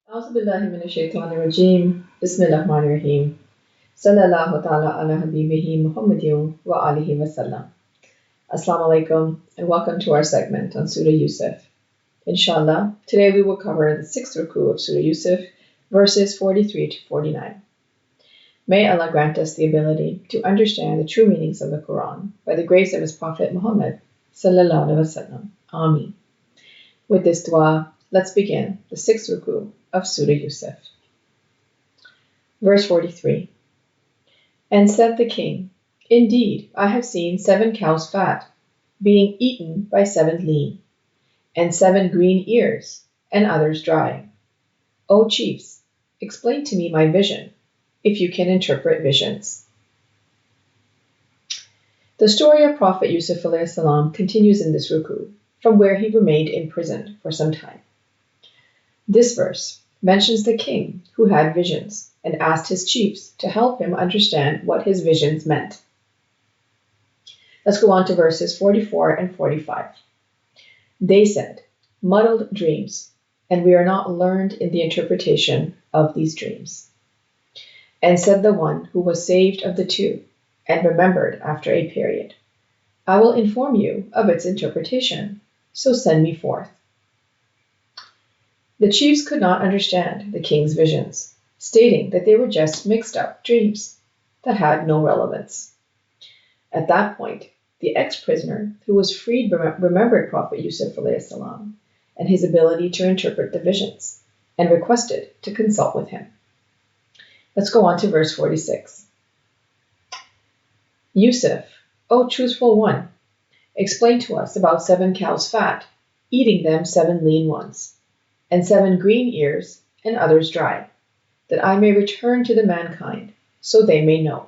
أعوذ بالله من الشيطان الرجيم بسم الله الرحمن الرحيم صلى الله تعالى على حبيبه محمد وآله وسلم. Assalamu alaikum and welcome to our segment on Surah Yusuf. Inshallah, today we will cover the 6th Ruku of Surah Yusuf, verses 43 to 49. May Allah grant us the ability to understand the true meanings of the Quran by the grace of His Prophet Muhammad sallallahu alaihi wasallam. Ameen. With this dua, let's begin the 6th Ruku of Surah Yusuf. Verse 43. And said the king, Indeed, I have seen 7 cows fat, being eaten by 7 lean, and 7 green ears, and others dry. O chiefs, explain to me my vision, if you can interpret visions. The story of Prophet Yusuf ﷺ continues in this ruku, from where he remained imprisoned for some time. This verse mentions the king who had visions and asked his chiefs to help him understand what his visions meant. Let's go on to verses 44 and 45. They said, muddled dreams, and we are not learned in the interpretation of these dreams. And said the one who was saved of the 2 and remembered after a period, I will inform you of its interpretation, so send me forth. The chiefs could not understand the king's visions, stating that they were just mixed up dreams that had no relevance. At that point, the ex-prisoner who was freed remembered Prophet Yusuf ﷺ and his ability to interpret the visions, and requested to consult with him. Let's go on to verse 46. Yusuf, O truthful one, explain to us about 7 cows fat, eating them 7 lean ones, and 7 green ears, and others dry, that I may return to the mankind, so they may know.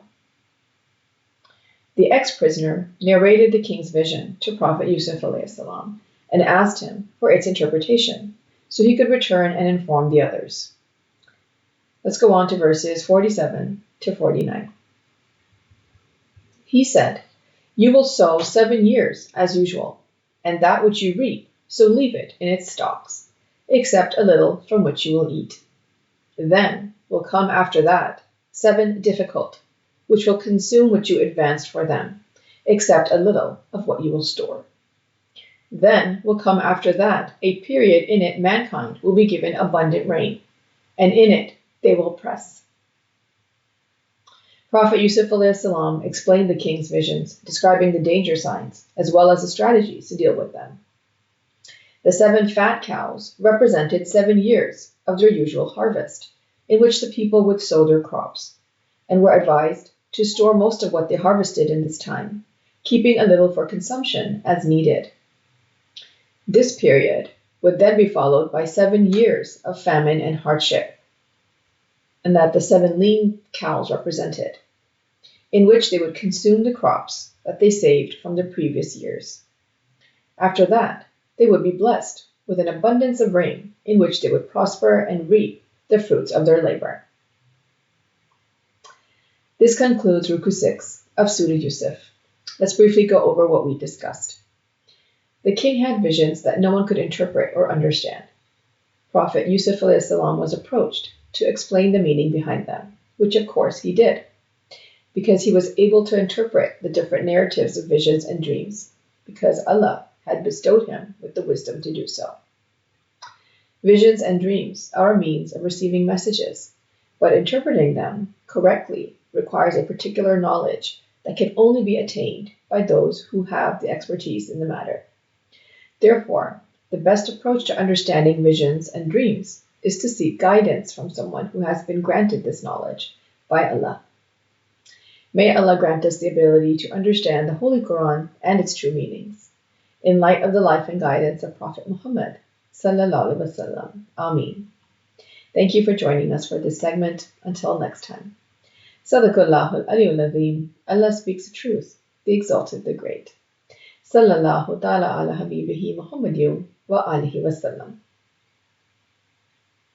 The ex-prisoner narrated the king's vision to Prophet Yusuf ﷺ and asked him for its interpretation, so he could return and inform the others. Let's go on to verses 47 to 49. He said, You will sow 7 years as usual, and that which you reap, so leave it in its stalks, except a little from which you will eat. Then will come after that 7 difficult, which will consume what you advanced for them, except a little of what you will store. Then will come after that a period in it mankind will be given abundant rain, and in it they will press. Prophet Yusuf ﷺ explained the king's visions, describing the danger signs, as well as the strategies to deal with them. The 7 fat cows represented 7 years of their usual harvest, in which the people would sow their crops, and were advised to store most of what they harvested in this time, keeping a little for consumption as needed. This period would then be followed by 7 years of famine and hardship, and that the 7 lean cows represented, in which they would consume the crops that they saved from the previous years. After that, they would be blessed with an abundance of rain, in which they would prosper and reap the fruits of their labor. This concludes Ruku 6 of Surah Yusuf. Let's briefly go over what we discussed. The king had visions that no one could interpret or understand. Prophet Yusuf ﷺ was approached to explain the meaning behind them, which of course he did, because he was able to interpret the different narratives of visions and dreams, because Allah had bestowed him with the wisdom to do so. Visions and dreams are a means of receiving messages, but interpreting them correctly requires a particular knowledge that can only be attained by those who have the expertise in the matter. Therefore, the best approach to understanding visions and dreams is to seek guidance from someone who has been granted this knowledge by Allah. May Allah grant us the ability to understand the Holy Quran and its true meanings, in light of the life and guidance of Prophet Muhammad sallallahu alaihi wasallam. Ameen. Thank you for joining us for this segment. Until next time. Sadaqallahul Aliyyul Azim. Allah speaks the truth, the exalted, the great. Sallallahu ta'ala ala habibihi Muhammadin wa alihi wasallam.